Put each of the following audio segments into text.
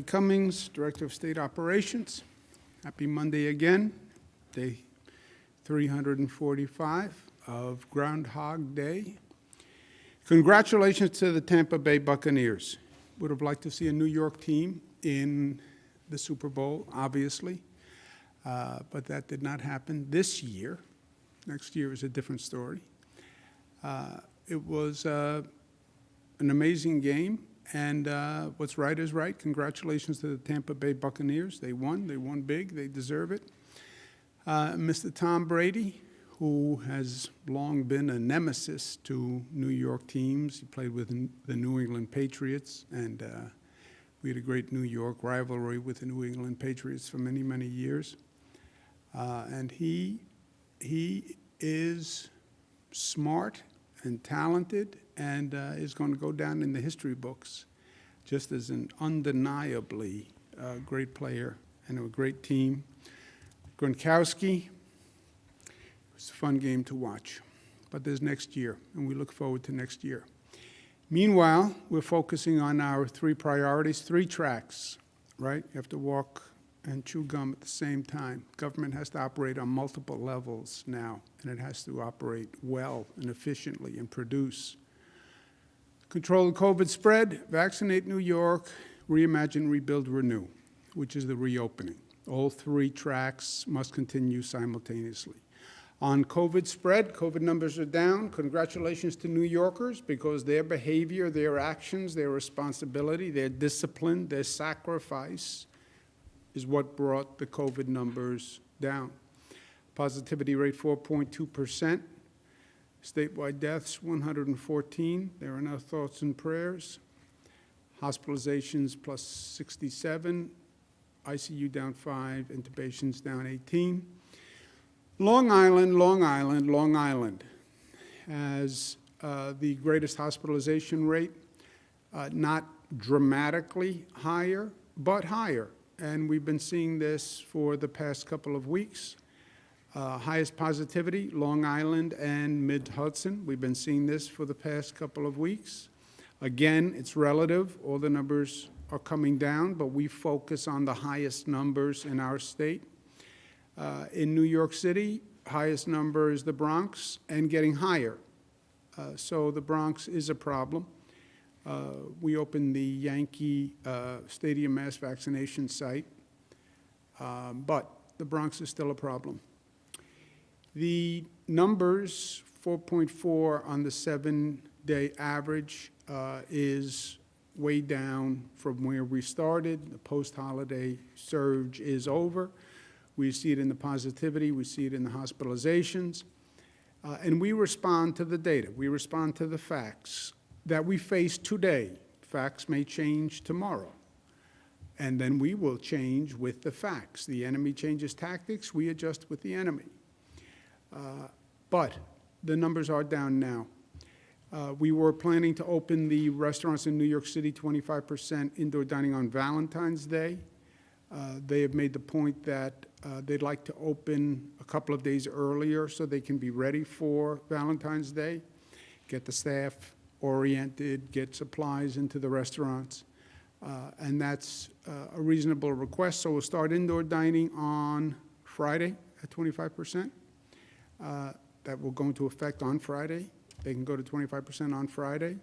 Cummings, Director of State Operations. Happy Monday again, day 345 of Groundhog Day. Congratulations to the Tampa Bay Buccaneers. Would have liked to see a New York team in the Super Bowl, obviously, but that did not happen this year. Next year is a different story. It was an amazing game. And what's right is right. Congratulations to the Tampa Bay Buccaneers. They won big, they deserve it. Mr. Tom Brady, who has long been a nemesis to New York teams. He played with the New England Patriots, and we had a great New York rivalry with the New England Patriots for many, many years. And he is smart and talented, and is going to go down in the history books just as an undeniably great player and a great team. Gronkowski, it's a fun game to watch, but there's next year, and we look forward to next year. Meanwhile, we're focusing on our three priorities, three tracks, right? You have to walk and chew gum at the same time. Government has to operate on multiple levels now, and it has to operate well and efficiently and produce. Control the COVID spread, vaccinate New York, reimagine, rebuild, renew, which is the reopening. All three tracks must continue simultaneously. On COVID spread, COVID numbers are down. Congratulations to New Yorkers, because their behavior, their actions, their responsibility, their discipline, their sacrifice is what brought the COVID numbers down. Positivity rate 4.2%. Statewide deaths 114. They're in our thoughts and prayers. Hospitalizations plus 67. ICU down 5. Intubations down 18. Long Island has the greatest hospitalization rate, not dramatically higher, but higher. And we've been seeing this for the past couple of weeks. Highest positivity, Long Island and Mid-Hudson. We've been seeing this for the past couple of weeks. Again, it's relative. All the numbers are coming down, but we focus on the highest numbers in our state. In New York City, highest number is the Bronx, and getting higher. So the Bronx is a problem. We opened the Yankee Stadium mass vaccination site, but the Bronx is still a problem. The numbers, 4.4 on the 7-day average, is way down from where we started. The post-holiday surge is over. We see it in the positivity. We see it in the hospitalizations. And we respond to the data. We respond to the facts that we face today. Facts may change tomorrow. And then we will change with the facts. The enemy changes tactics. We adjust with the enemy. But the numbers are down now. We were planning to open the restaurants in New York City 25% indoor dining on Valentine's Day. They have made the point that they'd like to open a couple of days earlier so they can be ready for Valentine's Day, get the staff oriented, get supplies into the restaurants. And that's a reasonable request. So we'll start indoor dining on Friday at 25%. That will go into effect on Friday. They can go to 25% on Friday,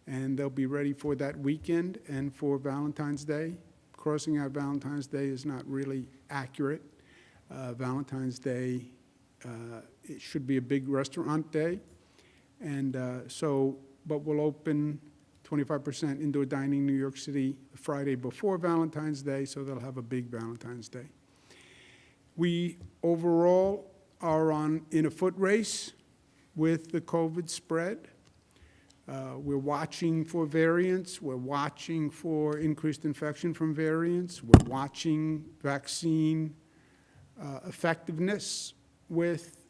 and they'll be ready for that weekend and for Valentine's Day. Crossing out Valentine's Day is not really accurate. Valentine's Day, it should be a big restaurant day. And but we'll open 25% indoor dining New York City the Friday before Valentine's Day, so they'll have a big Valentine's Day. We overall are in a foot race with the COVID spread. We're watching for variants. We're watching for increased infection from variants. We're watching vaccine effectiveness with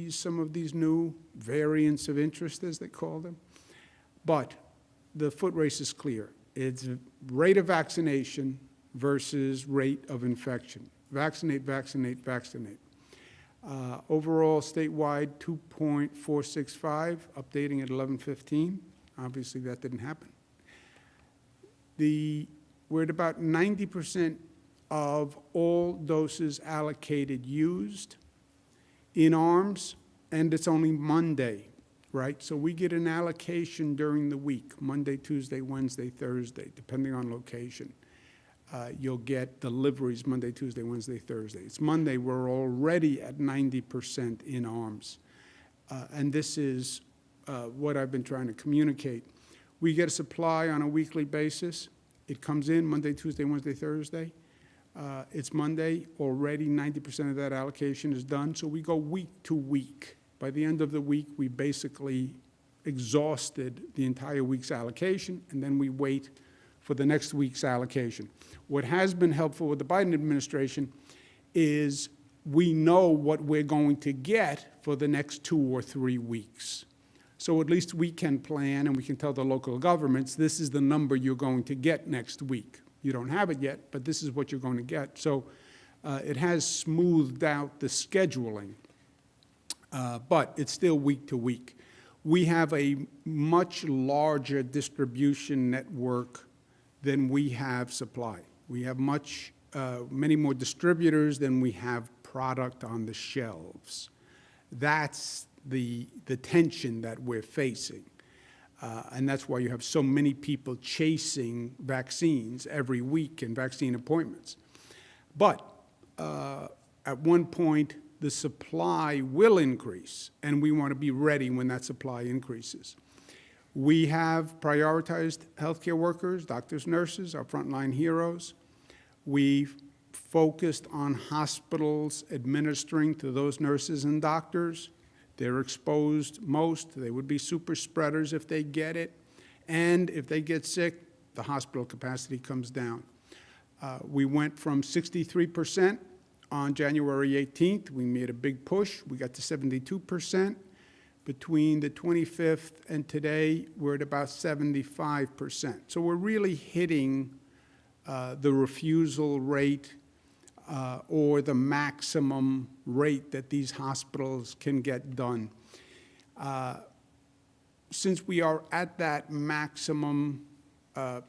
some of these new variants of interest, as they call them. But the foot race is clear. It's rate of vaccination versus rate of infection. Vaccinate, vaccinate, vaccinate. Overall, statewide, 2.465, updating at 11:15. Obviously, that didn't happen. we're at about 90% of all doses allocated used in arms, and it's only Monday, right? So we get an allocation during the week, Monday, Tuesday, Wednesday, Thursday, depending on location. You'll get deliveries Monday, Tuesday, Wednesday, Thursday. It's Monday, we're already at 90% in arms. And this is what I've been trying to communicate. We get a supply on a weekly basis. It comes in Monday, Tuesday, Wednesday, Thursday. It's Monday, already 90% of that allocation is done. So we go week to week. By the end of the week, we basically exhausted the entire week's allocation, and then we wait for the next week's allocation. What has been helpful with the Biden administration is we know what we're going to get for the next 2 or 3 weeks. So at least we can plan and we can tell the local governments, this is the number you're going to get next week. You don't have it yet, but this is what you're going to get. So it has smoothed out the scheduling, but it's still week to week. We have a much larger distribution network than we have supply. We have many more distributors than we have product on the shelves. That's the tension that we're facing. And that's why you have so many people chasing vaccines every week and vaccine appointments. But at one point, the supply will increase, and we want to be ready when that supply increases. We have prioritized healthcare workers, doctors, nurses, our frontline heroes. We've focused on hospitals administering to those nurses and doctors. They're exposed most. They would be super spreaders if they get it. And if they get sick, the hospital capacity comes down. We went from 63% on January 18th. We made a big push. We got to 72%. Between the 25th and today, we're at about 75%. So we're really hitting the refusal rate or the maximum rate that these hospitals can get done. Since we are at that maximum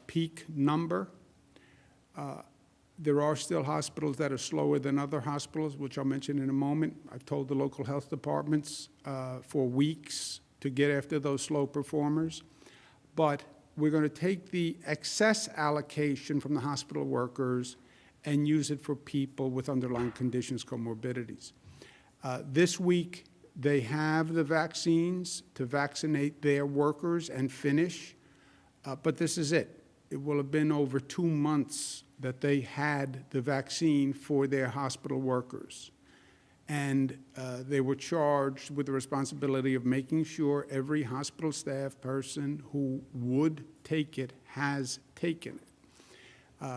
peak number, there are still hospitals that are slower than other hospitals, which I'll mention in a moment. I've told the local health departments for weeks to get after those slow performers. But we're going to take the excess allocation from the hospital workers and use it for people with underlying conditions, comorbidities. This week, they have the vaccines to vaccinate their workers and finish, but this is it. It will have been over 2 months that they had the vaccine for their hospital workers. And they were charged with the responsibility of making sure every hospital staff person who would take it has taken it.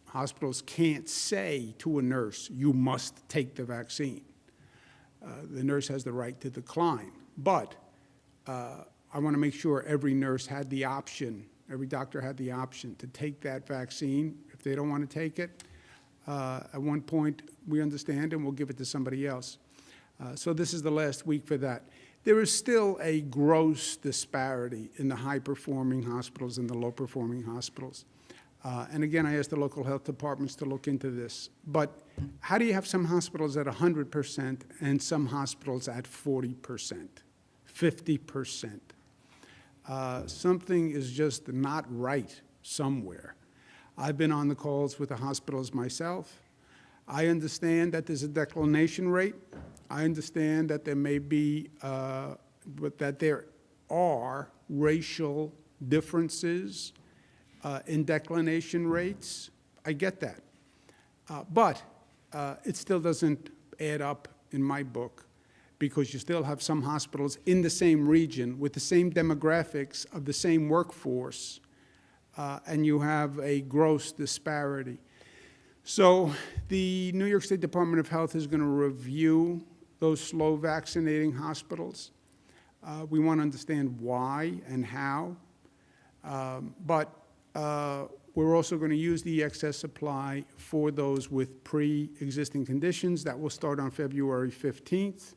Hospitals can't say to a nurse, you must take the vaccine. The nurse has the right to decline. But I want to make sure every nurse had the option, every doctor had the option to take that vaccine. If they don't want to take it, at one point, we understand and we'll give it to somebody else. So this is the last week for that. There is still a gross disparity in the high-performing hospitals and the low-performing hospitals. And again, I asked the local health departments to look into this. But how do you have some hospitals at 100% and some hospitals at 40%, 50%? Something is just not right somewhere. I've been on the calls with the hospitals myself. I understand that there's a declination rate. I understand that there may be, but that there are racial differences in declination rates. I get that. But it still doesn't add up in my book, because you still have some hospitals in the same region with the same demographics of the same workforce, and you have a gross disparity. So the New York State Department of Health is going to review those slow vaccinating hospitals. We want to understand why and how. But we're also going to use the excess supply for those with pre-existing conditions. That will start on February 15th.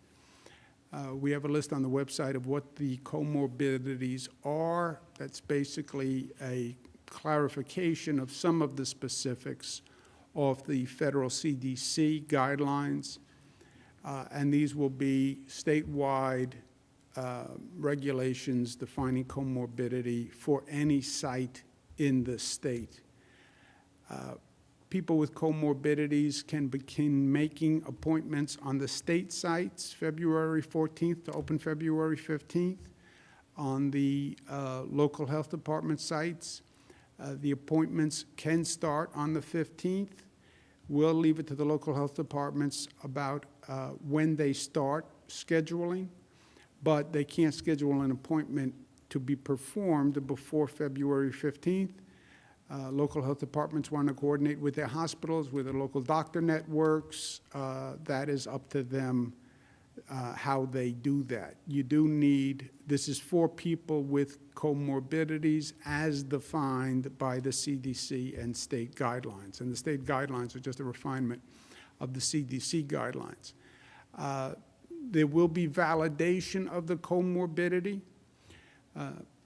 We have a list on the website of what the comorbidities are. That's basically a clarification of some of the specifics of the federal CDC guidelines, and these will be statewide regulations defining comorbidity for any site in the state. People with comorbidities can begin making appointments on the state sites February 14th to open February 15th. On the local health department sites, the appointments can start on the 15th. We'll leave it to the local health departments about when they start scheduling, but they can't schedule an appointment to be performed before February 15th. Local health departments want to coordinate with their hospitals, with their local doctor networks. That is up to them how they do that. You do need, this is for people with comorbidities as defined by the CDC and state guidelines. And the state guidelines are just a refinement of the CDC guidelines. There will be validation of the comorbidity.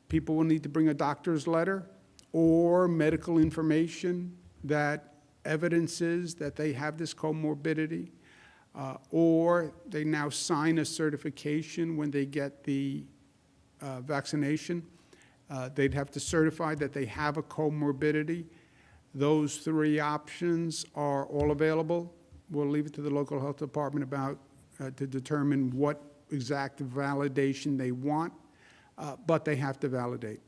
People will need to bring a doctor's letter or medical information that evidences that they have this comorbidity, or they now sign a certification when they get the vaccination. They'd have to certify that they have a comorbidity. Those three options are all available. We'll leave it to the local health department to determine what exact validation they want, but they have to validate.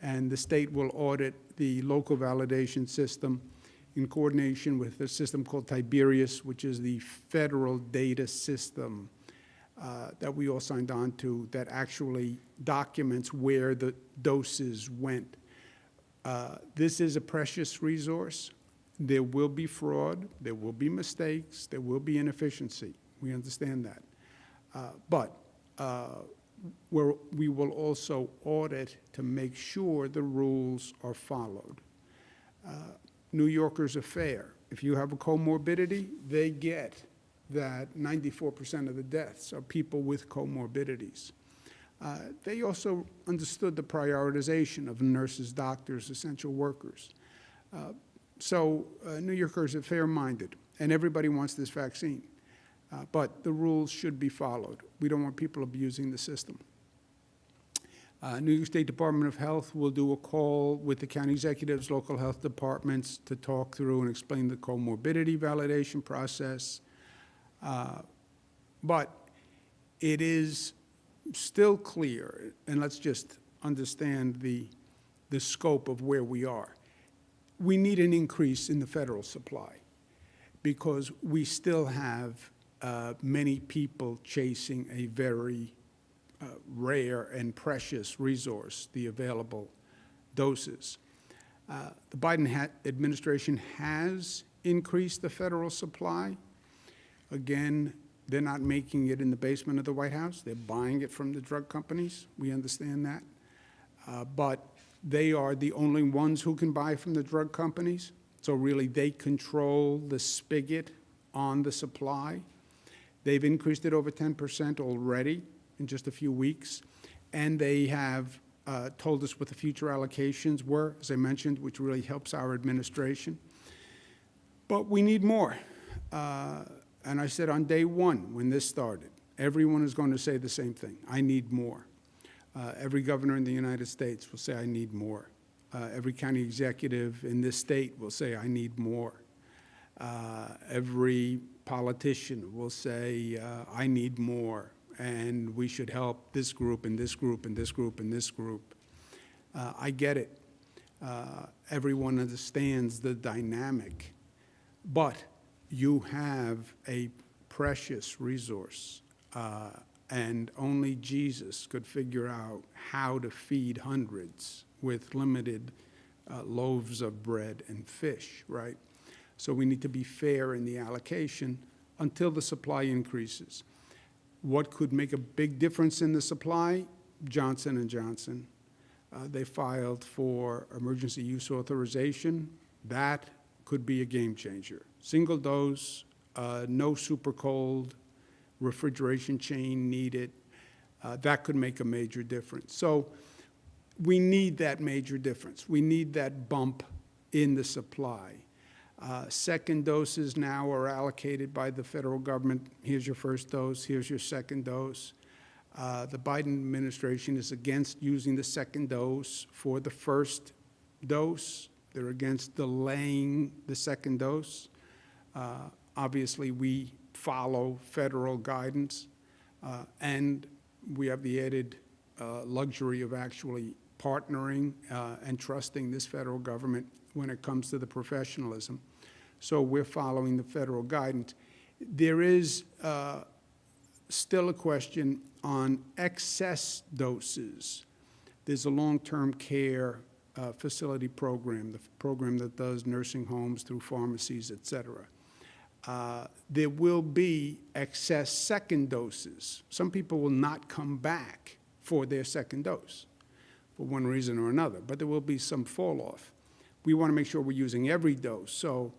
And the state will audit the local validation system in coordination with a system called Tiberius, which is the federal data system that we all signed on to that actually documents where the doses went. This is a precious resource. There will be fraud, there will be mistakes, there will be inefficiency. We understand that. But we will also audit to make sure the rules are followed. New Yorkers are fair. If you have a comorbidity, they get that 94% of the deaths are people with comorbidities. They also understood the prioritization of nurses, doctors, essential workers. So New Yorkers are fair-minded, and everybody wants this vaccine. But the rules should be followed. We don't want people abusing the system. New York State Department of Health will do a call with the county executives, local health departments to talk through and explain the comorbidity validation process. But it is still clear, and let's just understand the scope of where we are. We need an increase in the federal supply because we still have many people chasing a very rare and precious resource, the available doses. The Biden administration has increased the federal supply. Again, they're not making it in the basement of the White House. They're buying it from the drug companies. We understand that. But they are the only ones who can buy from the drug companies. So really, they control the spigot on the supply. They've increased it over 10% already in just a few weeks. And they have told us what the future allocations were, as I mentioned, which really helps our administration. But we need more. And I said on day one, when this started, everyone is going to say the same thing. I need more. Every governor in the United States will say, I need more. Every county executive in this state will say, I need more. Every politician will say, I need more, and we should help this group and this group and this group and this group. I get it. Everyone understands the dynamic. But you have a precious resource, and only Jesus could figure out how to feed hundreds with limited loaves of bread and fish, right? So we need to be fair in the allocation until the supply increases. What could make a big difference in the supply? Johnson & Johnson. They filed for emergency use authorization. That could be a game changer. Single dose, no super cold, refrigeration chain needed. That could make a major difference. So we need that major difference. We need that bump in the supply. Second doses now are allocated by the federal government. Here's your first dose, here's your second dose. The Biden administration is against using the second dose for the first dose. They're against delaying the second dose. Obviously, we follow federal guidance, and we have the added luxury of actually partnering and trusting this federal government when it comes to the professionalism. So we're following the federal guidance. There is still a question on excess doses. There's a long-term care facility program, the program that does nursing homes through pharmacies, et cetera. There will be excess second doses. Some people will not come back for their second dose for one reason or another, but there will be some fall off. We want to make sure we're using every dose. So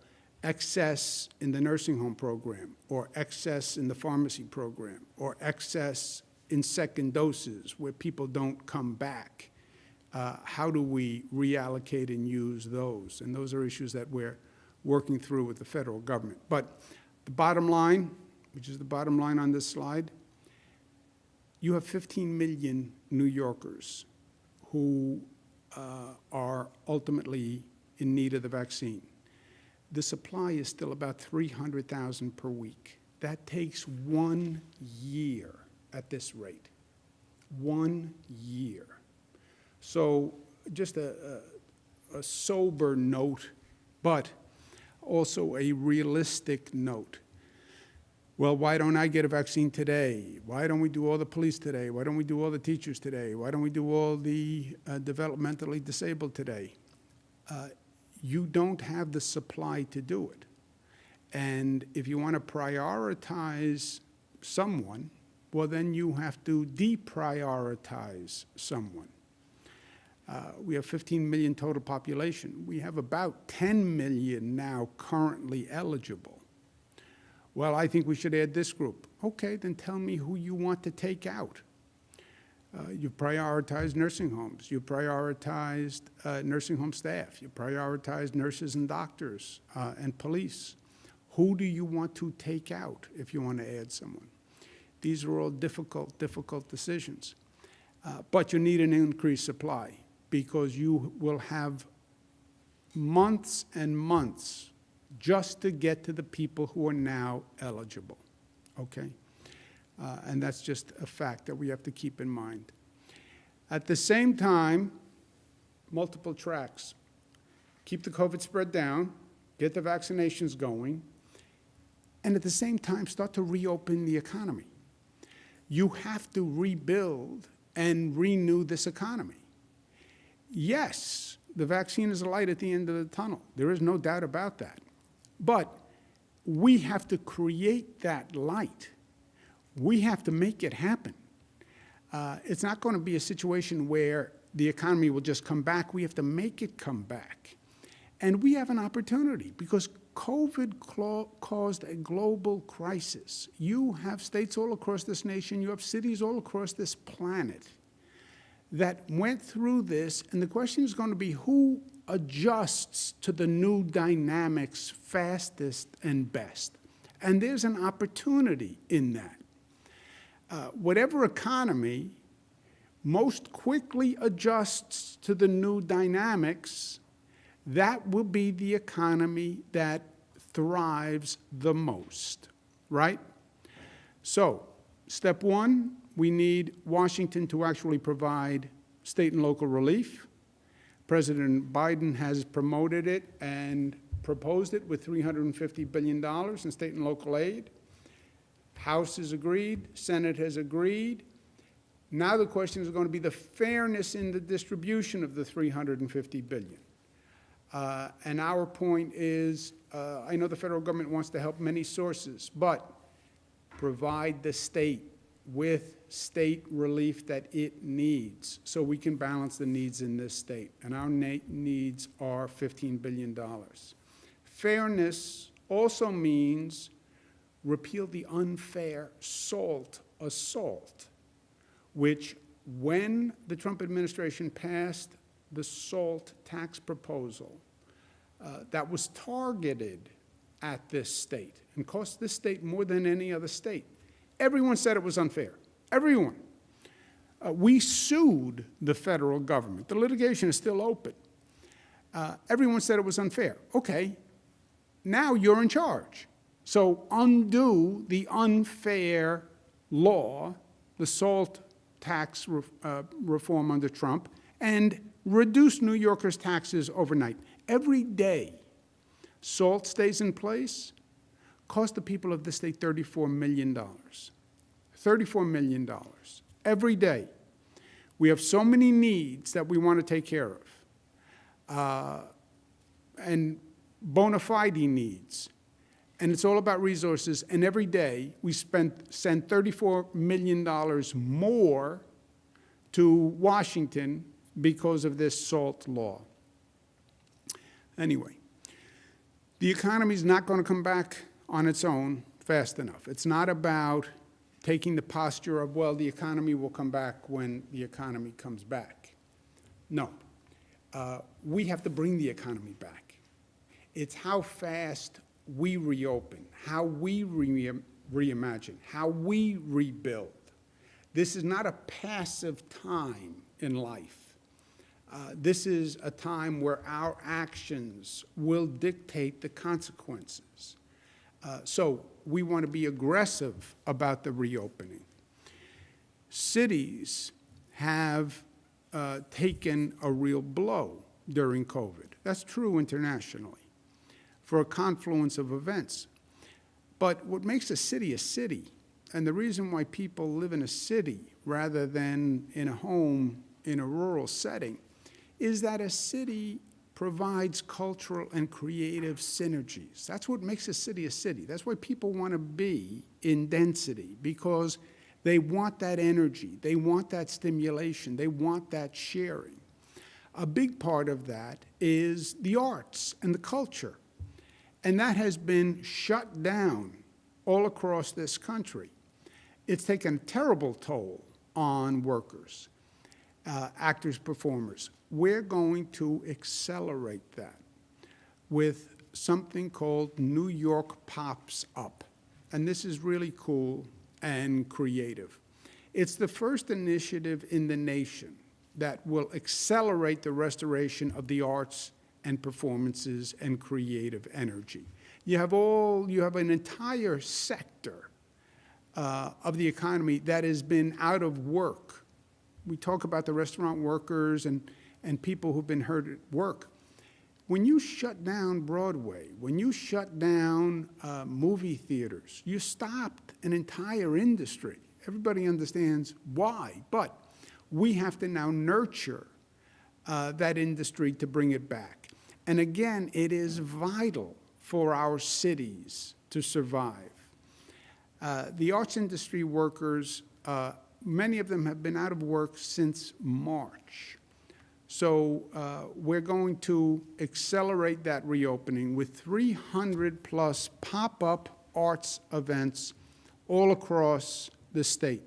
excess in the nursing home program, or excess in the pharmacy program, or excess in second doses where people don't come back. How do we reallocate and use those? And those are issues that we're working through with the federal government. But the bottom line, which is the bottom line on this slide, you have 15 million New Yorkers who are ultimately in need of the vaccine. The supply is still about 300,000 per week. That takes 1 year at this rate. 1 year. So just a sober note, but also a realistic note. Well, why don't I get a vaccine today? Why don't we do all the police today? Why don't we do all the teachers today? Why don't we do all the developmentally disabled today? You don't have the supply to do it. And if you want to prioritize someone, well, then you have to deprioritize someone. We have 15 million total population. We have about 10 million now currently eligible. Well, I think we should add this group. Okay, then tell me who you want to take out. You prioritized nursing homes. You prioritized nursing home staff. You prioritized nurses and doctors and police. Who do you want to take out if you want to add someone? These are all difficult, difficult decisions. But you need an increased supply because you will have months and months just to get to the people who are now eligible, okay? And that's just a fact that we have to keep in mind. At the same time, multiple tracks. Keep the COVID spread down, get the vaccinations going, and at the same time, start to reopen the economy. You have to rebuild and renew this economy. Yes, the vaccine is a light at the end of the tunnel. There is no doubt about that. But we have to create that light. We have to make it happen. It's not going to be a situation where the economy will just come back. We have to make it come back. And we have an opportunity because COVID caused a global crisis. You have states all across this nation, you have cities all across this planet that went through this, and the question is going to be who adjusts to the new dynamics fastest and best. And there's an opportunity in that. Whatever economy most quickly adjusts to the new dynamics, that will be the economy that thrives the most, right? So, step one, we need Washington to actually provide state and local relief. President Biden has promoted it and proposed it with $350 billion in state and local aid. House has agreed, Senate has agreed. Now the question is going to be the fairness in the distribution of the $350 billion. And our point is, I know the federal government wants to help many sources, but provide the state with state relief that it needs so we can balance the needs in this state. And our needs are $15 billion. Fairness also means repeal the unfair SALT assault, which when the Trump administration passed the SALT tax proposal that was targeted at this state and cost this state more than any other state, everyone said it was unfair. Everyone. We sued the federal government. The litigation is still open. Everyone said it was unfair. Okay, now you're in charge. So undo the unfair law, the SALT tax reform under Trump, and reduce New Yorkers' taxes overnight. Every day SALT stays in place costs the people of the state $34 million. $34 million. Every day. We have so many needs that we want to take care of, and bona fide needs. And it's all about resources, and every day we send $34 million more to Washington because of this SALT law. Anyway, the economy is not going to come back on its own fast enough. It's not about taking the posture of, well, the economy will come back when the economy comes back. No. We have to bring the economy back. It's how fast we reopen, how we reimagine, how we rebuild. This is not a passive time in life. This is a time where our actions will dictate the consequences. So we want to be aggressive about the reopening. Cities have taken a real blow during COVID. That's true internationally for a confluence of events. But what makes a city, and the reason why people live in a city rather than in a home in a rural setting, is that a city provides cultural and creative synergies. That's what makes a city. That's why people want to be in density, because they want that energy, they want that stimulation, they want that sharing. A big part of that is the arts and the culture. And that has been shut down all across this country. It's taken a terrible toll on workers, actors, performers. We're going to accelerate that with something called New York PopsUp. And this is really cool and creative. It's the first initiative in the nation that will accelerate the restoration of the arts and performances and creative energy. You have an entire sector of the economy that has been out of work. We talk about the restaurant workers and people who've been hurt at work. When you shut down Broadway, when you shut down movie theaters, you stopped an entire industry. Everybody understands why, but we have to now nurture that industry to bring it back. And again, it is vital for our cities to survive. The arts industry workers, many of them have been out of work since March. So we're going to accelerate that reopening with 300 plus pop-up arts events all across the state.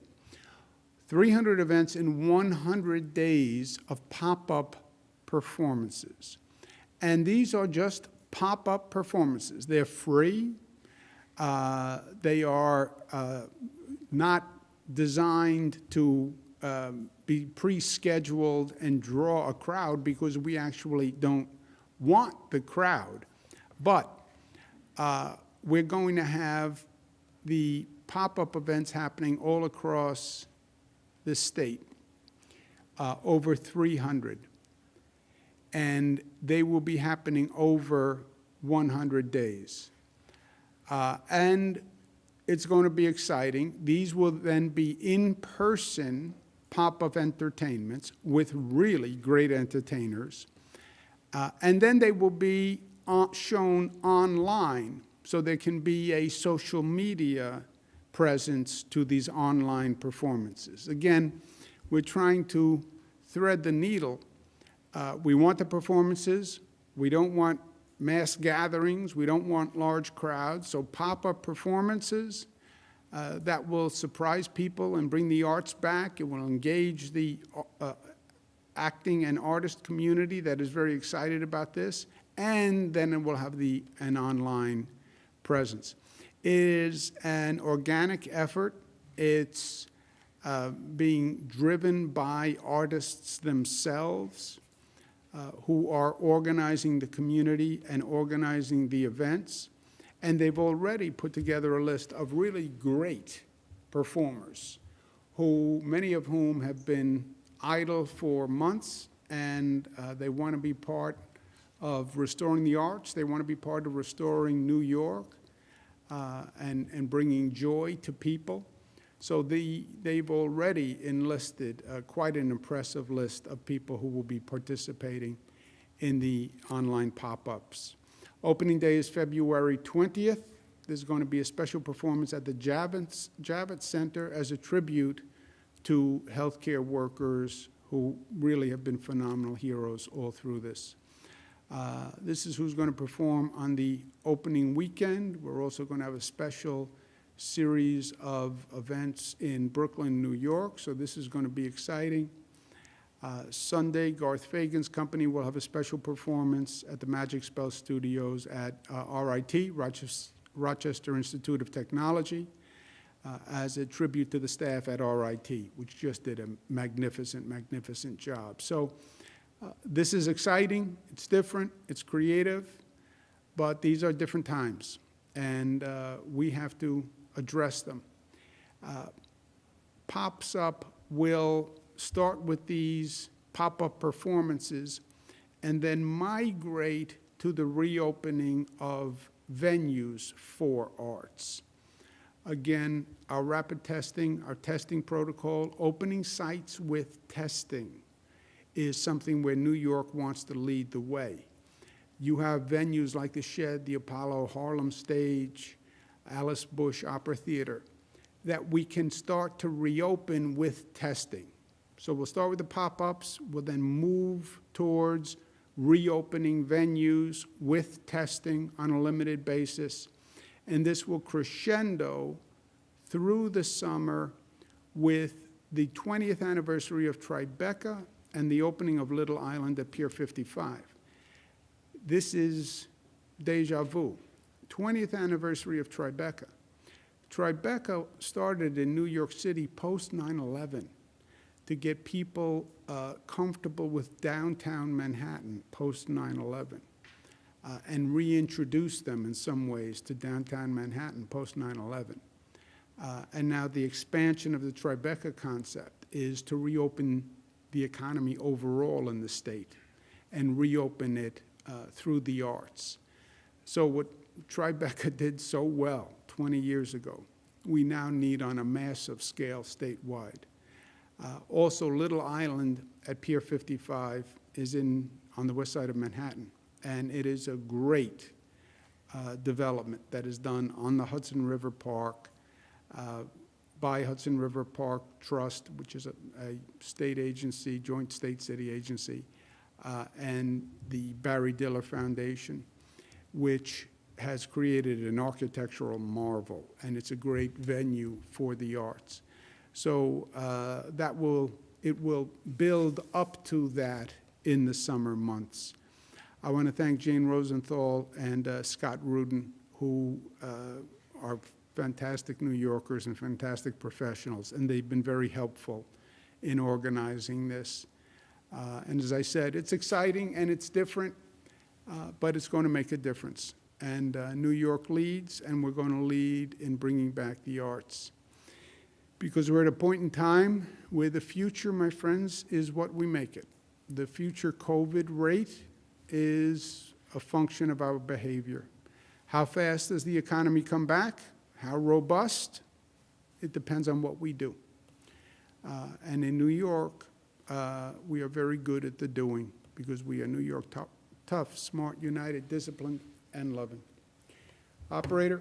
300 events in 100 days of pop-up performances. And these are just pop-up performances. They're free. They are not designed to be pre-scheduled and draw a crowd, because we actually don't want the crowd. But we're going to have the pop-up events happening all across the state, over 300. And they will be happening over 100 days. And it's going to be exciting. These will then be in-person pop-up entertainments with really great entertainers. And then they will be shown online, so there can be a social media presence to these online performances. Again, we're trying to thread the needle. We want the performances. We don't want mass gatherings. We don't want large crowds. So pop-up performances, that will surprise people and bring the arts back. It will engage the acting and artist community that is very excited about this, and then it will have an online presence. It is an organic effort. It's being driven by artists themselves who are organizing the community and organizing the events. And they've already put together a list of really great performers, many of whom have been idle for months, and they want to be part of restoring the arts. They want to be part of restoring New York and bringing joy to people. So they've already enlisted quite an impressive list of people who will be participating in the online pop-ups. Opening day is February 20th. There's going to be a special performance at the Javits Center as a tribute to healthcare workers who really have been phenomenal heroes all through this. This is who's going to perform on the opening weekend. We're also going to have a special series of events in Brooklyn, New York, so this is going to be exciting. Sunday, Garth Fagan's company will have a special performance at the Magic Spell Studios at RIT, Rochester Institute of Technology, as a tribute to the staff at RIT, which just did a magnificent, magnificent job. So this is exciting, it's different, it's creative, but these are different times, and we have to address them. PopsUp will start with these pop-up performances and then migrate to the reopening of venues for arts. Again, our rapid testing, our testing protocol, opening sites with testing is something where New York wants to lead the way. You have venues like the Shed, the Apollo, Harlem Stage, Alice Bush Opera Theater, that we can start to reopen with testing. So we'll start with the pop-ups, we'll then move towards reopening venues with testing on a limited basis, and this will crescendo through the summer with the 20th anniversary of Tribeca and the opening of Little Island at Pier 55. This is deja vu. 20th anniversary of Tribeca. Tribeca started in New York City post 9/11 to get people comfortable with downtown Manhattan post 9/11 and reintroduce them in some ways to downtown Manhattan post 9/11. And now the expansion of the Tribeca concept is to reopen the economy overall in the state and reopen it through the arts. So what Tribeca did so well 20 years ago, we now need on a massive scale statewide. Also, Little Island at Pier 55 is on the west side of Manhattan, and it is a great development that is done on the Hudson River Park by Hudson River Park Trust, which is a state agency, joint state-city agency, and the Barry Diller Foundation, which has created an architectural marvel, and it's a great venue for the arts. So it will build up to that in the summer months. I want to thank Jane Rosenthal and Scott Rudin, who are fantastic New Yorkers and fantastic professionals, and they've been very helpful in organizing this. And as I said, it's exciting and it's different, but it's going to make a difference. And New York leads, and we're going to lead in bringing back the arts. Because we're at a point in time where the future, my friends, is what we make it. The future COVID rate is a function of our behavior. How fast does the economy come back? How robust? It depends on what we do. And in New York, we are very good at the doing because we are New York tough, smart, united, disciplined, and loving. Operator.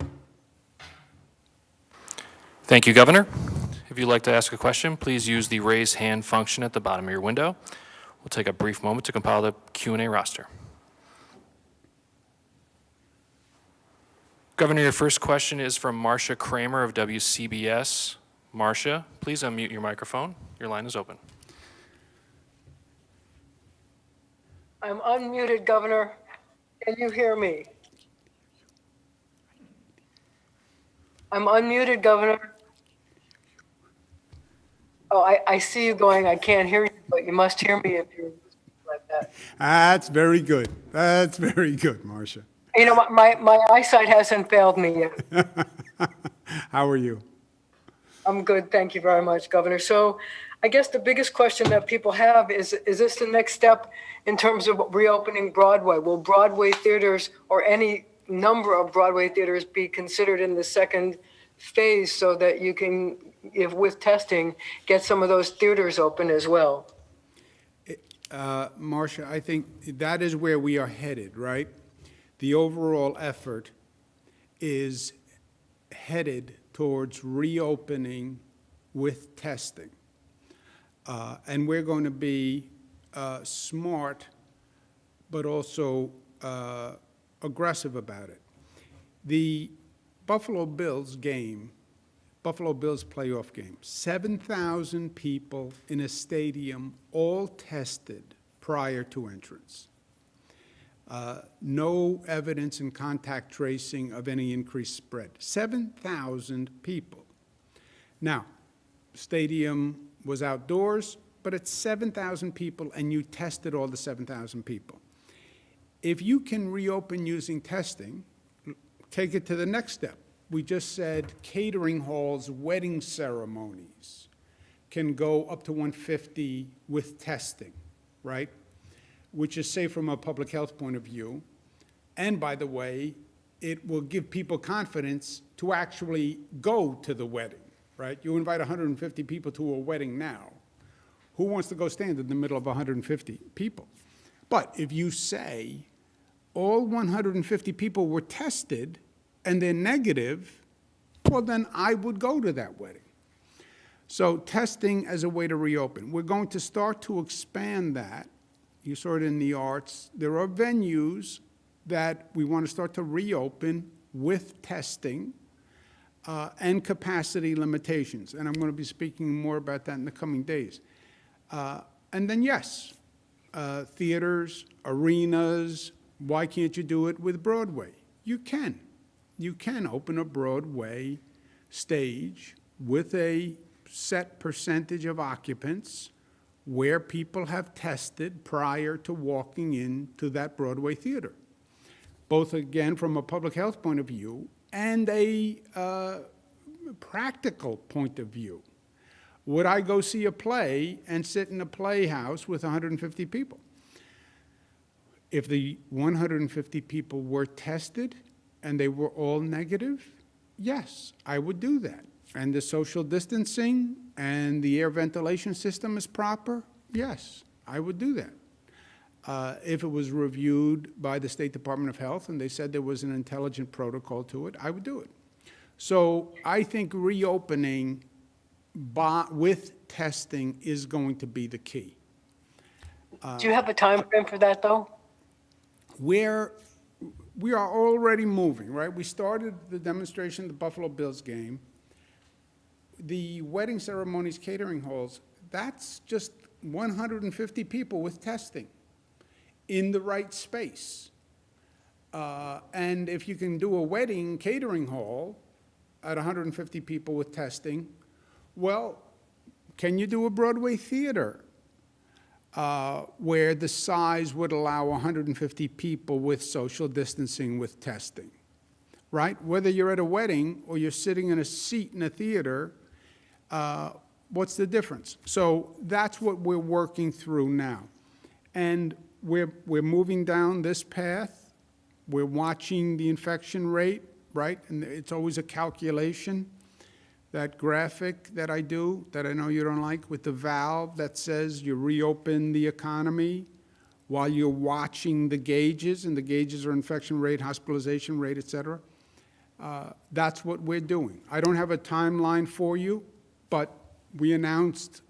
Thank you, Governor. If you'd like to ask a question, please use the raise hand function at the bottom of your window. We'll take a brief moment to compile the Q&A roster. Governor, your first question is from Marcia Kramer of WCBS. Marcia, please unmute your microphone. Your line is open. I'm unmuted, Governor. Can you hear me? I'm unmuted, Governor. Oh, I see you going, I can't hear you, but you must hear me if you're like that. That's very good. That's very good, Marcia. You know, my eyesight hasn't failed me yet. How are you? I'm good, thank you very much, Governor. So I guess the biggest question that people have is this the next step in terms of reopening Broadway? Will Broadway theaters or any number of Broadway theaters be considered in the second phase so that you can, if with testing, get some of those theaters open as well? Marcia, I think that is where we are headed, right? The overall effort is headed towards reopening with testing. And we're going to be smart, but also aggressive about it. The Buffalo Bills game, Buffalo Bills playoff game, 7,000 people in a stadium, all tested prior to entrance. No evidence in contact tracing of any increased spread. 7,000 people. Now, stadium was outdoors, but it's 7,000 people, and you tested all the 7,000 people. If you can reopen using testing, take it to the next step. We just said catering halls, wedding ceremonies can go up to 150 with testing, right? Which is safe from a public health point of view. And by the way, it will give people confidence to actually go to the wedding, right? You invite 150 people to a wedding now. Who wants to go stand in the middle of 150 people? But if you say all 150 people were tested and they're negative, well, then I would go to that wedding. So testing as a way to reopen. We're going to start to expand that. You saw it in the arts. There are venues that we want to start to reopen with testing and capacity limitations. And I'm going to be speaking more about that in the coming days. And then, yes, theaters, arenas, why can't you do it with Broadway? You can. You can open a Broadway stage with a set percentage of occupants where people have tested prior to walking into that Broadway theater, both, again, from a public health point of view and a practical point of view. Would I go see a play and sit in a playhouse with 150 people? If the 150 people were tested and they were all negative, yes, I would do that. And the social distancing and the air ventilation system is proper, yes, I would do that. If it was reviewed by the State Department of Health and they said there was an intelligent protocol to it, I would do it. So I think reopening with testing is going to be the key. Do you have a time frame for that, though? We are already moving, right? We started the demonstration at the Buffalo Bills game. The wedding ceremonies, catering halls, that's just 150 people with testing in the right space. And if you can do a wedding catering hall at 150 people with testing, well, can you do a Broadway theater where the size would allow 150 people with social distancing with testing, right? Whether you're at a wedding or you're sitting in a seat in a theater, what's the difference? So that's what we're working through now. And we're moving down this path. We're watching the infection rate, right? And it's always a calculation. That graphic that I do, that I know you don't like, with the valve that says you reopen the economy while you're watching the gauges, and the gauges are infection rate, hospitalization rate, et cetera. That's what we're doing. I don't have a timeline for you, but we announced,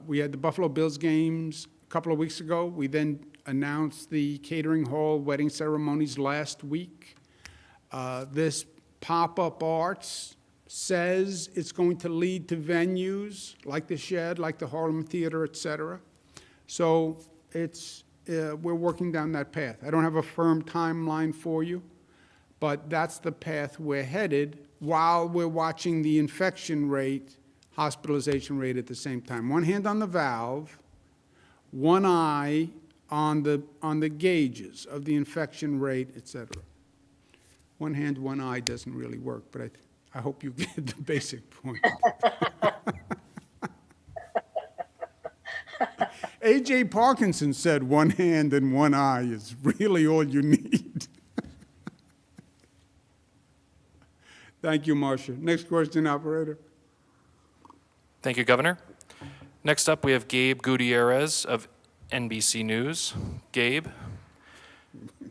we had the Buffalo Bills games a couple of weeks ago. We then announced the catering hall wedding ceremonies last week. This pop-up arts says it's going to lead to venues like the Shed, like the Harlem Theater, et cetera. So we're working down that path. I don't have a firm timeline for you, but that's the path we're headed while we're watching the infection rate, hospitalization rate at the same time. One hand on the valve, one eye on the gauges of the infection rate, et cetera. One hand, one eye doesn't really work, but I hope you get the basic point. A.J. Parkinson said one hand and one eye is really all you need. Thank you, Marcia. Next question, operator. Thank you, Governor. Next up, we have Gabe Gutierrez of NBC News. Gabe,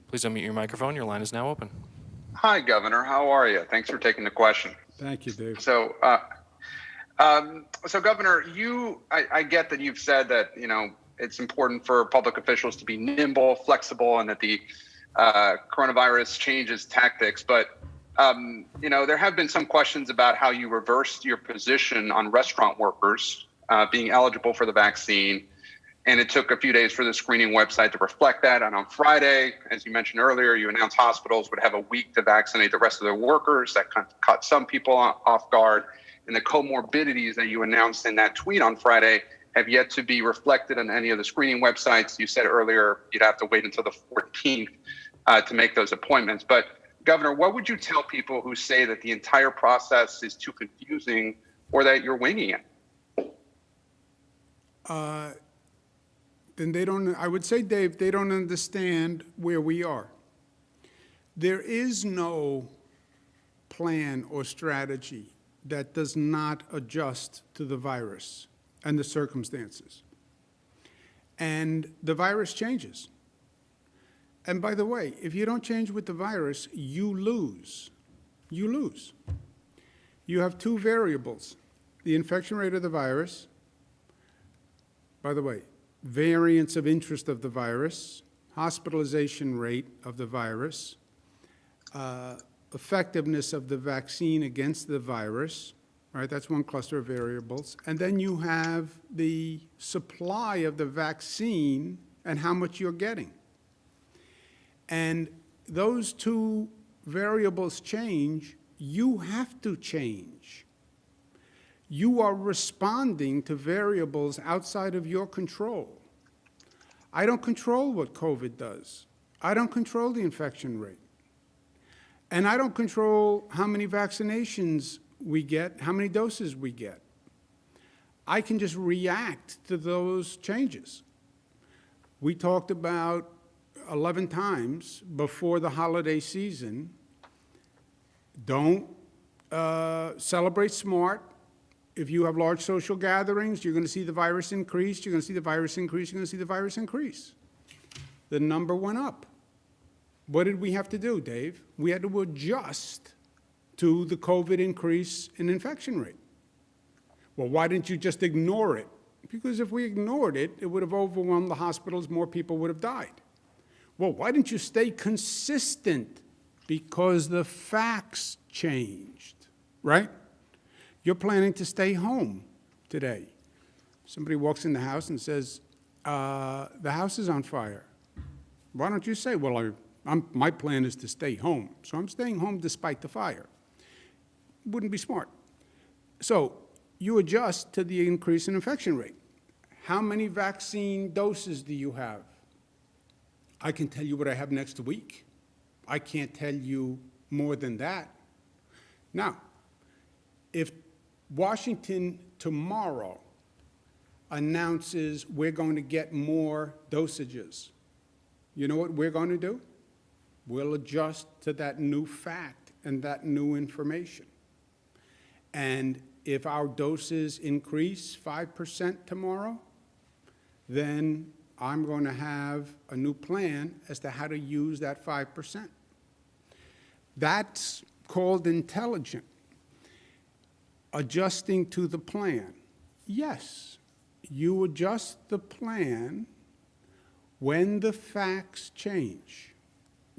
please unmute your microphone. Your line is now open. Hi, Governor. How are you? Thanks for taking the question. Thank you, Dave. So, Governor, I get that you've said that, it's important for public officials to be nimble, flexible, and that the coronavirus changes tactics. But, there have been some questions about how you reversed your position on restaurant workers being eligible for the vaccine. And it took a few days for the screening website to reflect that. And on Friday, as you mentioned earlier, you announced hospitals would have a week to vaccinate the rest of their workers. That caught some people off guard. And the comorbidities that you announced in that tweet on Friday have yet to be reflected on any of the screening websites. You said earlier you'd have to wait until the 14th to make those appointments. But Governor, what would you tell people who say that the entire process is too confusing or that you're winging it? Then they don't, I would say, Dave, they don't understand where we are. There is no plan or strategy that does not adjust to the virus and the circumstances. And the virus changes. And by the way, if you don't change with the virus, you lose. You lose. You have two variables: the infection rate of the virus, by the way, variants of interest of the virus, hospitalization rate of the virus, effectiveness of the vaccine against the virus, right? That's one cluster of variables. And then you have the supply of the vaccine and how much you're getting. And those two variables change, you have to change. You are responding to variables outside of your control. I don't control what COVID does. I don't control the infection rate. And I don't control how many vaccinations we get, how many doses we get. I can just react to those changes. We talked about 11 times before the holiday season, don't celebrate smart. If you have large social gatherings, you're going to see the virus increase, you're going to see the virus increase, you're going to see the virus increase. The number went up. What did we have to do, Dave? We had to adjust to the COVID increase in infection rate. Well, why didn't you just ignore it? Because if we ignored it, it would have overwhelmed the hospitals, more people would have died. Well, why didn't you stay consistent? Because the facts changed, right? You're planning to stay home today. Somebody walks in the house and says, the house is on fire. Why don't you say, well, my plan is to stay home, so I'm staying home despite the fire? Wouldn't be smart. So you adjust to the increase in infection rate. How many vaccine doses do you have? I can tell you what I have next week. I can't tell you more than that. Now, if Washington tomorrow announces we're going to get more dosages, you know what we're going to do? We'll adjust to that new fact and that new information. And if our doses increase 5% tomorrow, then I'm going to have a new plan as to how to use that 5%. That's called intelligent. Adjusting to the plan. Yes, you adjust the plan when the facts change.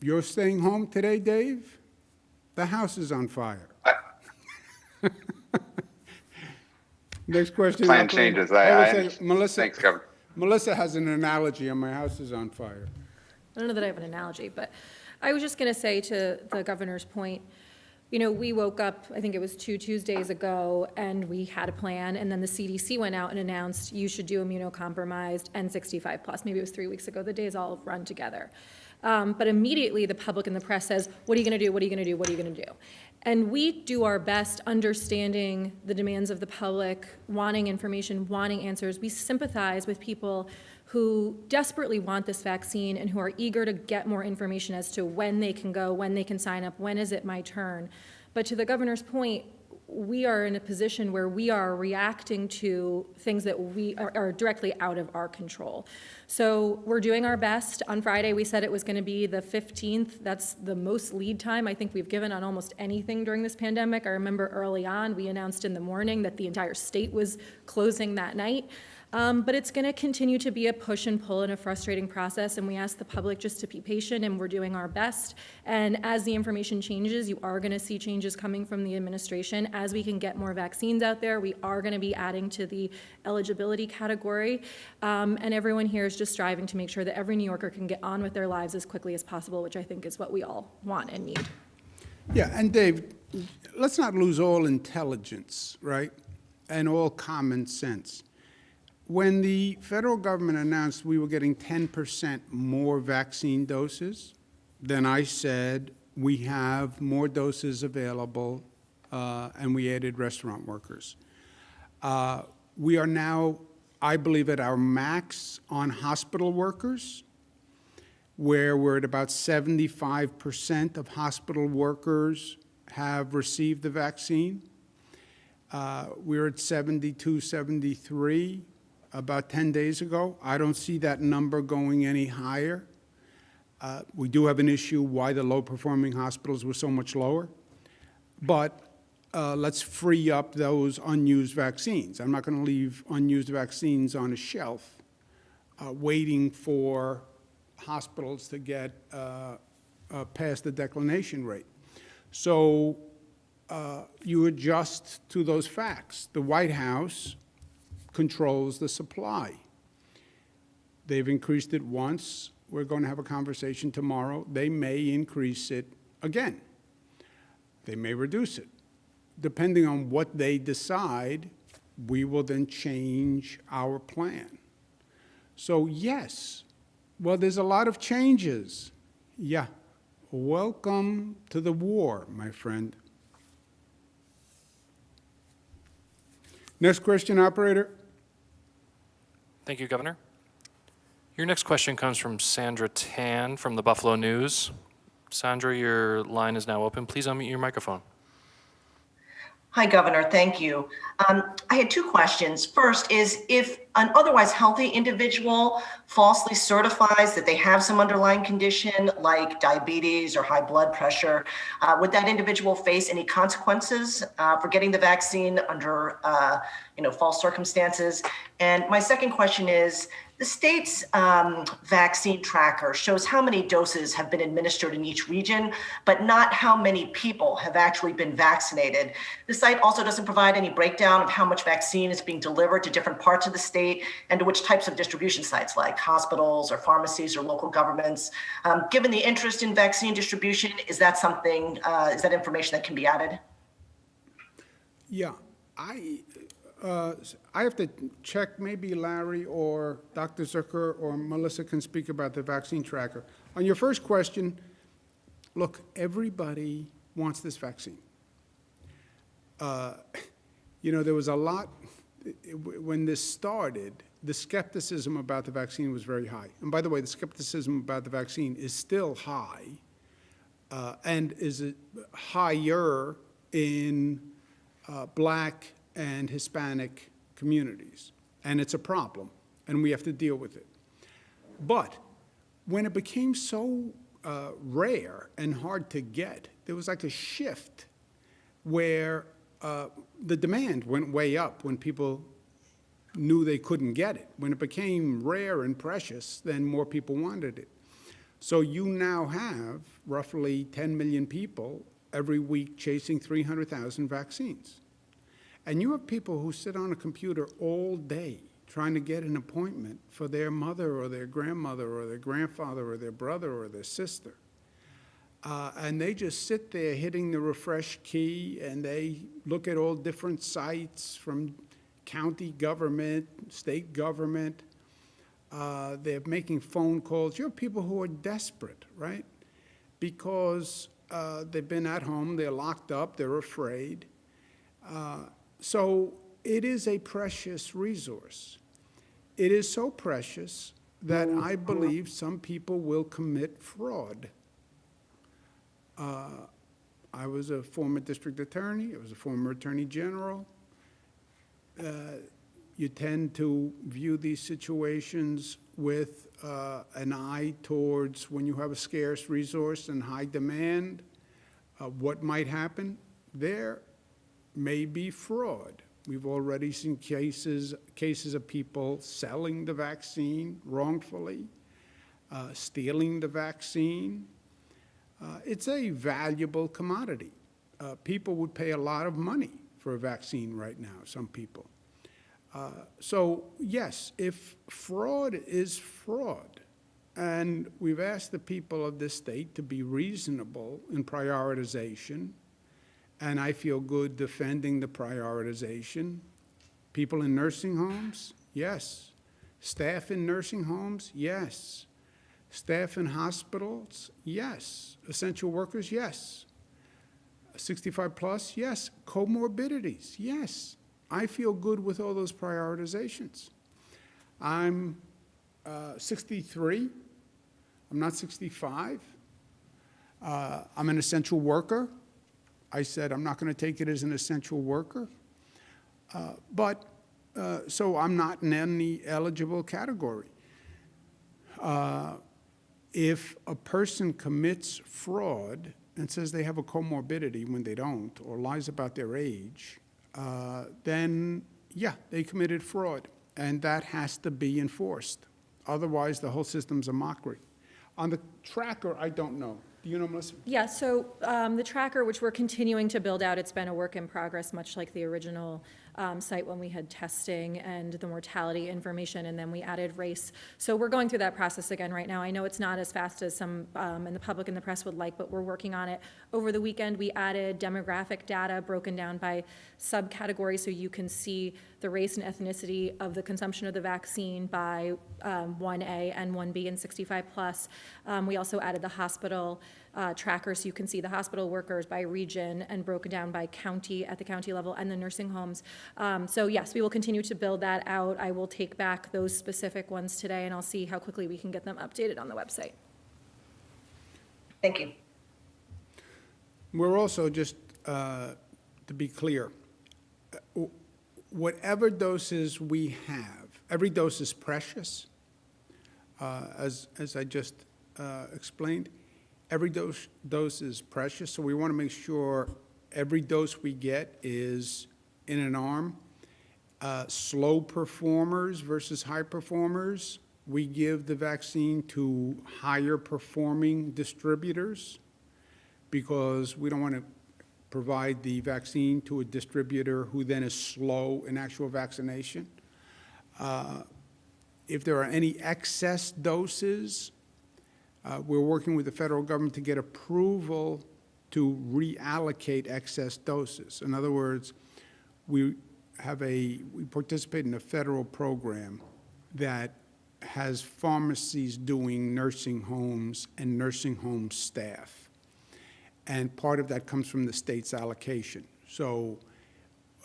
You're staying home today, Dave? The house is on fire. I- Next question. Plan operator. changes. will I say, understand. Melissa, Thanks, Governor. Melissa has an analogy on my house is on fire. I don't know that I have an analogy, but I was just going to say to the governor's point, you know, we woke up, I think it was 2 Tuesdays ago, and we had a plan, and then the CDC went out and announced you should do immunocompromised and 65 plus. Maybe it was 3 weeks ago. The days all run together. But immediately the public and the press says, what are you going to do? What are you going to do? What are you going to do? And we do our best understanding the demands of the public, wanting information, wanting answers. We sympathize with people who desperately want this vaccine and who are eager to get more information as to when they can go, when they can sign up, when is it my turn. But to the governor's point, we are in a position where we are reacting to things that we are directly out of our control. So we're doing our best. On Friday, we said it was going to be the 15th. That's the most lead time I think we've given on almost anything during this pandemic. I remember early on, we announced in the morning that the entire state was closing that night. But it's going to continue to be a push and pull and a frustrating process, and we ask the public just to be patient, and we're doing our best. And as the information changes, you are going to see changes coming from the administration. As we can get more vaccines out there, we are going to be adding to the eligibility category. And everyone here is just striving to make sure that every New Yorker can get on with their lives as quickly as possible, which I think is what we all want and need. Yeah, and Dave, let's not lose all intelligence, right, and all common sense. When the federal government announced we were getting 10% more vaccine doses, then I said we have more doses available, and we added restaurant workers. We are now, I believe, at our max on hospital workers, where we're at about 75% of hospital workers have received the vaccine. We're at 72, 73 about 10 days ago. I don't see that number going any higher. We do have an issue why the low-performing hospitals were so much lower. But let's free up those unused vaccines. I'm not going to leave unused vaccines on a shelf waiting for hospitals to get past the declination rate. So you adjust to those facts. The White House controls the supply. They've increased it once. We're going to have a conversation tomorrow. They may increase it again. They may reduce it. Depending on what they decide, we will then change our plan. So yes, well, there's a lot of changes. Yeah, welcome to the war, my friend. Next question, operator. Thank you, Governor. Your next question comes from Sandra Tan from the Buffalo News. Sandra, your line is now open. Please unmute your microphone. Hi, Governor. Thank you. I had two questions. First is, if an otherwise healthy individual falsely certifies that they have some underlying condition like diabetes or high blood pressure, would that individual face any consequences for getting the vaccine under false circumstances? And my second question is, the state's vaccine tracker shows how many doses have been administered in each region, but not how many people have actually been vaccinated. The site also doesn't provide any breakdown of how much vaccine is being delivered to different parts of the state and to which types of distribution sites, like hospitals or pharmacies or local governments. Given the interest in vaccine distribution, is that something, is that information that can be added? Yeah, I have to check, maybe Larry or Dr. Zucker or Melissa can speak about the vaccine tracker. On your first question, look, everybody wants this vaccine. There was a lot, when this started, the skepticism about the vaccine was very high. And by the way, the skepticism about the vaccine is still high and is higher in Black and Hispanic communities. And it's a problem, and we have to deal with it. But when it became so rare and hard to get, there was like a shift where the demand went way up when people knew they couldn't get it. When it became rare and precious, then more people wanted it. So you now have roughly 10 million people every week chasing 300,000 vaccines. And you have people who sit on a computer all day trying to get an appointment for their mother or their grandmother or their grandfather or their brother or their sister. And they just sit there hitting the refresh key, and they look at all different sites from county government, state government. They're making phone calls. You have people who are desperate, right? Because they've been at home, they're locked up, they're afraid. So it is a precious resource. It is so precious that I believe some people will commit fraud. I was a former district attorney. I was a former attorney general. You tend to view these situations with an eye towards when you have a scarce resource and high demand, what might happen. There may be fraud. We've already seen cases of people selling the vaccine wrongfully, stealing the vaccine. It's a valuable commodity. People would pay a lot of money for a vaccine right now, some people. So yes, if fraud is fraud, and we've asked the people of this state to be reasonable in prioritization, and I feel good defending the prioritization. People in nursing homes, yes. Staff in nursing homes, yes. Staff in hospitals, yes. Essential workers, yes. 65 plus, yes. Comorbidities, yes. I feel good with all those prioritizations. I'm 63. I'm not 65. I'm an essential worker. I said I'm not going to take it as an essential worker. So I'm not in any eligible category. If a person commits fraud and says they have a comorbidity when they don't, or lies about their age, then yeah, they committed fraud, and that has to be enforced. Otherwise, the whole system's a mockery. On the tracker, I don't know. Do you know, Melissa? Yeah, so the tracker, which we're continuing to build out, it's been a work in progress, much like the original site when we had testing and the mortality information, and then we added race. So we're going through that process again right now. I know it's not as fast as some in the public and the press would like, but we're working on it. Over the weekend, we added demographic data broken down by subcategories, so you can see the race and ethnicity of the consumption of the vaccine by 1A and 1B and 65 plus. We also added the hospital tracker, so you can see the hospital workers by region and broken down by county at the county level, and the nursing homes. So yes, we will continue to build that out. I will take back those specific ones today, and I'll see how quickly we can get them updated on the website. Thank you. We're also, just to be clear, whatever doses we have, every dose is precious, as I just explained. Every dose is precious, so we want to make sure every dose we get is in an arm. Slow performers versus high performers, we give the vaccine to higher performing distributors because we don't want to provide the vaccine to a distributor who then is slow in actual vaccination. If there are any excess doses, we're working with the federal government to get approval to reallocate excess doses. In other words, we participate in a federal program that has pharmacies doing nursing homes and nursing home staff. And part of that comes from the state's allocation. So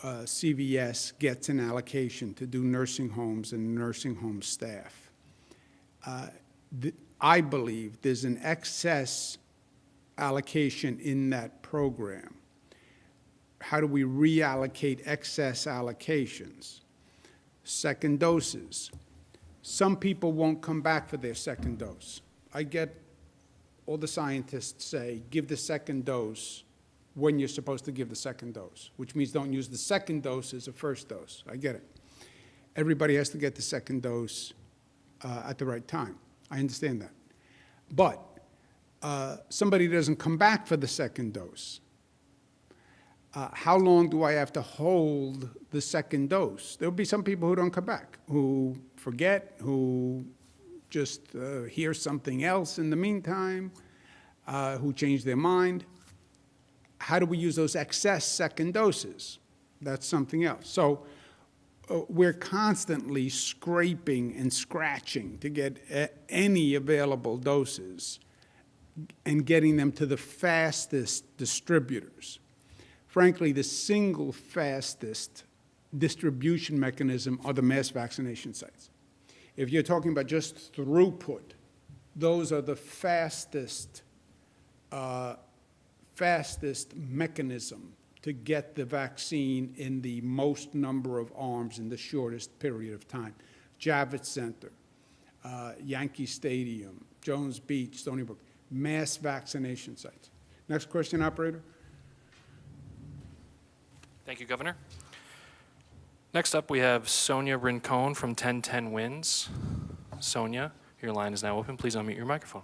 CVS gets an allocation to do nursing homes and nursing home staff. I believe there's an excess allocation in that program. How do we reallocate excess allocations? Second doses. Some people won't come back for their second dose. I get all the scientists say, give the second dose when you're supposed to give the second dose, which means don't use the second dose as a first dose. I get it. Everybody has to get the second dose at the right time. I understand that. But somebody doesn't come back for the second dose. How long do I have to hold the second dose? There'll be some people who don't come back, who forget, who just hear something else in the meantime, who change their mind. How do we use those excess second doses? That's something else. So we're constantly scraping and scratching to get any available doses and getting them to the fastest distributors. Frankly, the single fastest distribution mechanism are the mass vaccination sites. If you're talking about just throughput, those are the fastest mechanism to get the vaccine in the most number of arms in the shortest period of time. Javits Center, Yankee Stadium, Jones Beach, Stony Brook, mass vaccination sites. Next question, operator. Thank you, Governor. Next up, we have Sonia Rincon from 1010 Wins. Sonia, your line is now open. Please unmute your microphone.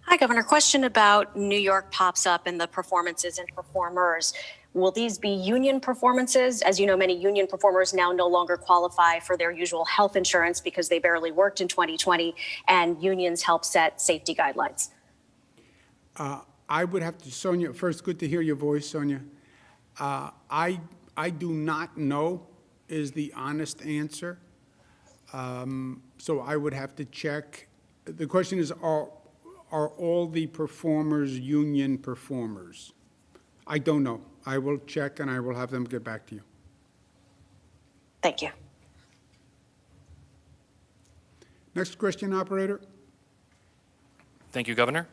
Hi, Governor. Question about New York PopsUp and the performances and performers. Will these be union performances? As you know, many union performers now no longer qualify for their usual health insurance because they barely worked in 2020, and unions help set safety guidelines. I would have to, Sonia, first, good to hear your voice, Sonia. I do not know is the honest answer. So I would have to check. The question is, are all the performers union performers? I don't know. I will check and I will have them get back to you. Thank you. Next question, operator. Thank you, Governor.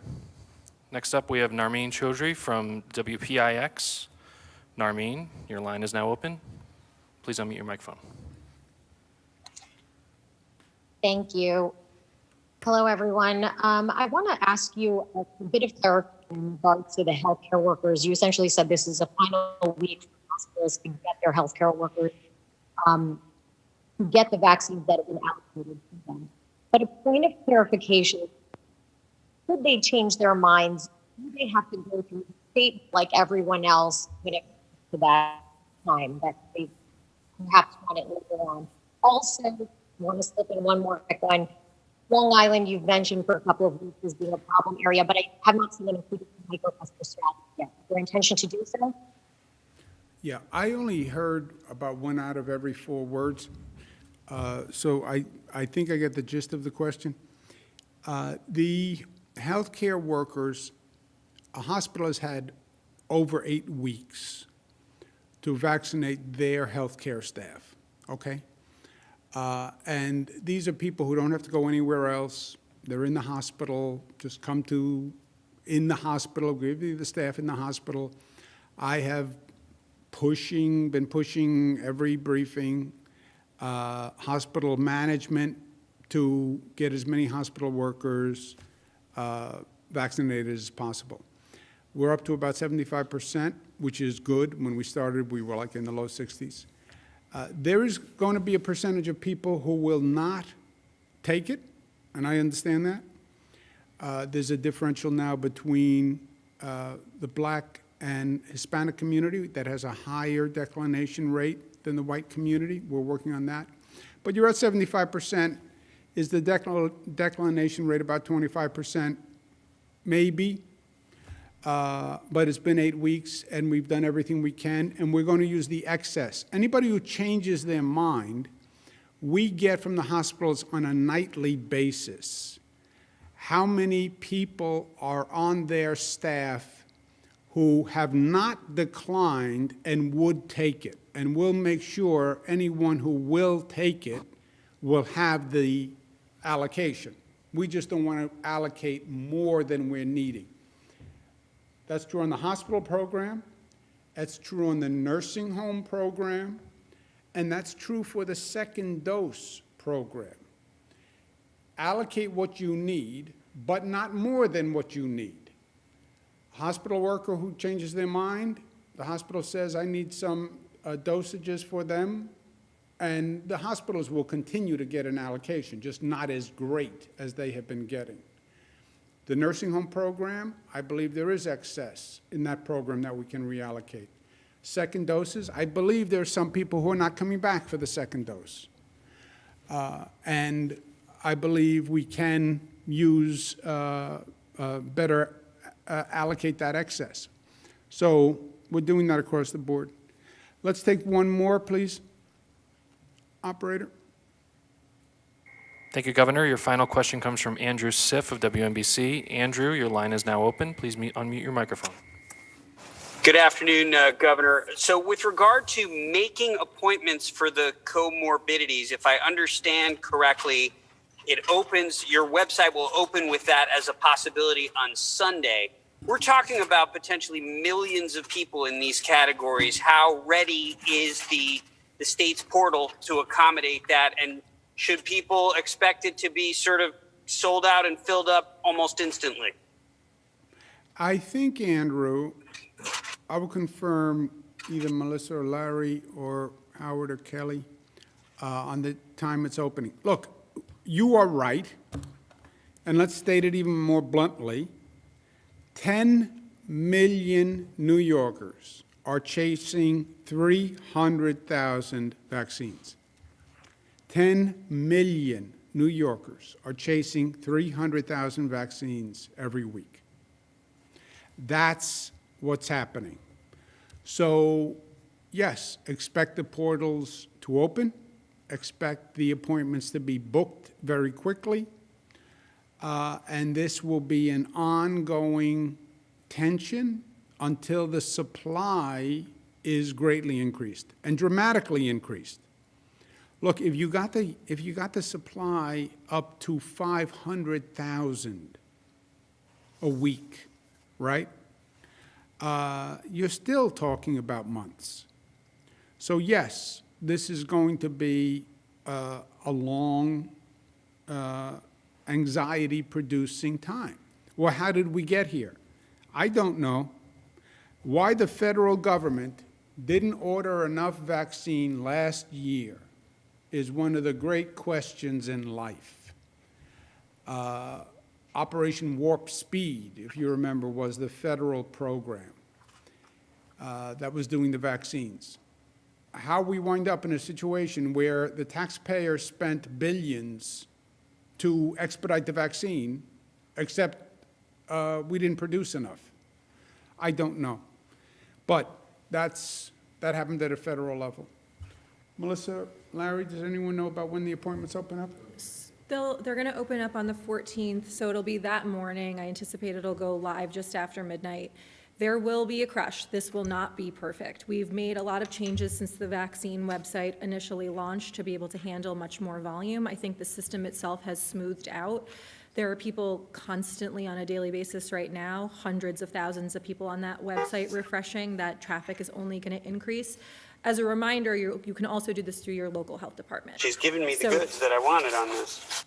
Next up, we have Narmeen Chaudhry from WPIX. Narmeen, your line is now open. Please unmute your microphone. Thank you. Hello, everyone. I want to ask you a bit of clarity in regards to the healthcare workers. You essentially said this is a final week for hospitals to get their healthcare workers to get the vaccines that have been allocated to them. But a point of clarification, could they change their minds? Do they have to go through the state like everyone else when it comes to that time that they perhaps want it later on? Also, I want to slip in one more quick one. Long Island, you've mentioned for a couple of weeks as being a problem area, but I have not seen them included in the microcluster strategy yet. Is there intention to do so? Yeah, I only heard about 1 out of every 4 words. So I think I get the gist of the question. The healthcare workers, a hospital has had over 8 weeks to vaccinate their healthcare staff, okay? And these are people who don't have to go anywhere else. They're in the hospital, just come to in the hospital, give you the staff in the hospital. I have been pushing every briefing, hospital management to get as many hospital workers vaccinated as possible. We're up to about 75%, which is good. When we started, we were like in the low 60s. There is going to be a percentage of people who will not take it, and I understand that. There's a differential now between the Black and Hispanic community that has a higher declination rate than the white community. We're working on that. But you're at 75%. Is the declination rate about 25%? Maybe. But it's been 8 weeks, and we've done everything we can, and we're going to use the excess. Anybody who changes their mind, we get from the hospitals on a nightly basis how many people are on their staff who have not declined and would take it. And we'll make sure anyone who will take it will have the allocation. We just don't want to allocate more than we're needing. That's true on the hospital program, that's true on the nursing home program, and that's true for the second dose program. Allocate what you need, but not more than what you need. A hospital worker who changes their mind, the hospital says, I need some dosages for them, and the hospitals will continue to get an allocation, just not as great as they have been getting. The nursing home program, I believe there is excess in that program that we can reallocate. Second doses, I believe there are some people who are not coming back for the second dose. And I believe we can use, better allocate that excess. So we're doing that across the board. Let's take one more, please. Operator. Thank you, Governor. Your final question comes from Andrew Siff of WNBC. Andrew, your line is now open. Please unmute your microphone. Good afternoon, Governor. So with regard to making appointments for the comorbidities, if I understand correctly, your website will open with that as a possibility on Sunday. We're talking about potentially millions of people in these categories. How ready is the state's portal to accommodate that? And should people expect it to be sort of sold out and filled up almost instantly? I think, Andrew, I will confirm either Melissa or Larry or Howard or Kelly on the time it's opening. Look, you are right, and let's state it even more bluntly. 10 million New Yorkers are chasing 300,000 vaccines. 10 million New Yorkers are chasing 300,000 vaccines every week. That's what's happening. So, yes, expect the portals to open, expect the appointments to be booked very quickly, and this will be an ongoing tension until the supply is greatly increased and dramatically increased. Look, if you got the supply up to 500,000 a week, right? You're still talking about months. So yes, this is going to be a long, anxiety-producing time. Well, how did we get here? I don't know. Why the federal government didn't order enough vaccine last year is one of the great questions in life. Operation Warp Speed, if you remember, was the federal program that was doing the vaccines. How we wind up in a situation where the taxpayer spent billions to expedite the vaccine, except we didn't produce enough. I don't know. But that happened at a federal level. Melissa, Larry, does anyone know about when the appointments open up? They're going to open up on the 14th, so it'll be that morning. I anticipate it'll go live just after midnight. There will be a crush. This will not be perfect. We've made a lot of changes since the vaccine website initially launched to be able to handle much more volume. I think the system itself has smoothed out. There are people constantly on a daily basis right now, hundreds of thousands of people on that website refreshing. That traffic is only going to increase. As a reminder, you can also do this through your local health department. She's given me the goods that I wanted on this.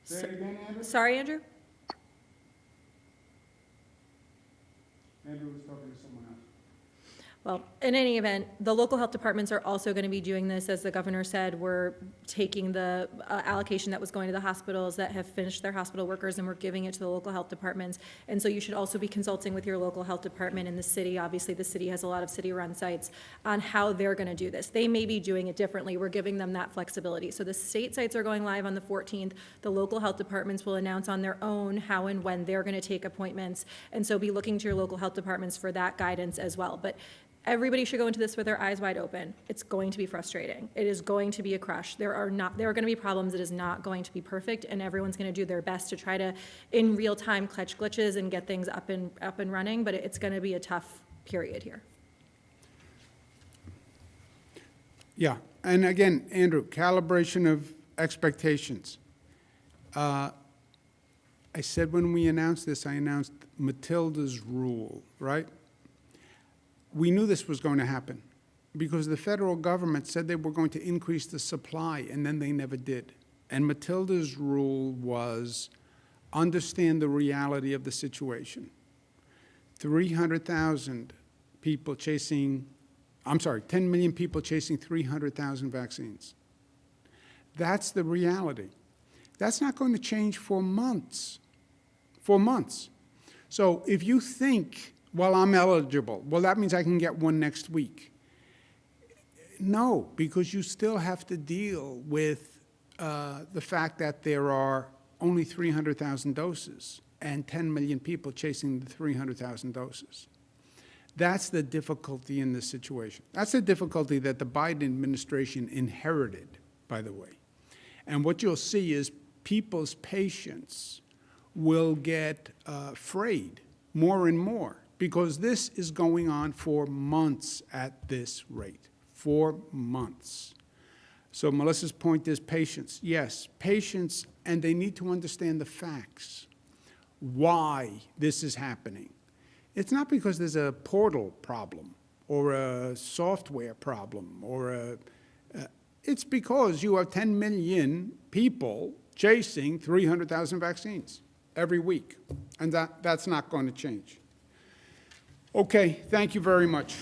Say it again, Andrew? Sorry, Andrew? Andrew was talking to someone else. Well, in any event, the local health departments are also going to be doing this. As the governor said, we're taking the allocation that was going to the hospitals that have finished their hospital workers, and we're giving it to the local health departments. And so you should also be consulting with your local health department in the city. Obviously, the city has a lot of city-run sites on how they're going to do this. They may be doing it differently. We're giving them that flexibility. So the state sites are going live on the 14th. The local health departments will announce on their own how and when they're going to take appointments. And so be looking to your local health departments for that guidance as well. But everybody should go into this with their eyes wide open. It's going to be frustrating. It is going to be a crush. There are going to be problems. It is not going to be perfect, and everyone's going to do their best to try to, in real time, catch glitches and get things up and running. But it's going to be a tough period here. Yeah, and again, Andrew, calibration of expectations. I said when we announced this, I announced Matilda's rule, right? We knew this was going to happen because the federal government said they were going to increase the supply, and then they never did. And Matilda's rule was understand the reality of the situation. 300,000 people chasing, 10 million people chasing 300,000 vaccines. That's the reality. That's not going to change for months. for months. So if you think, well, I'm eligible, well, that means I can get one next week. No, because you still have to deal with the fact that there are only 300,000 doses and 10 million people chasing the 300,000 doses. That's the difficulty in this situation. That's the difficulty that the Biden administration inherited, by the way. And what you'll see is people's patience will get frayed more and more, because this is going on for months at this rate, 4 months. So Melissa's point is patience. Yes, patience, and they need to understand the facts, why this is happening. It's not because there's a portal problem or a software problem or it's because you have 10 million people chasing 300,000 vaccines every week, and that's not going to change. Okay, thank you very much.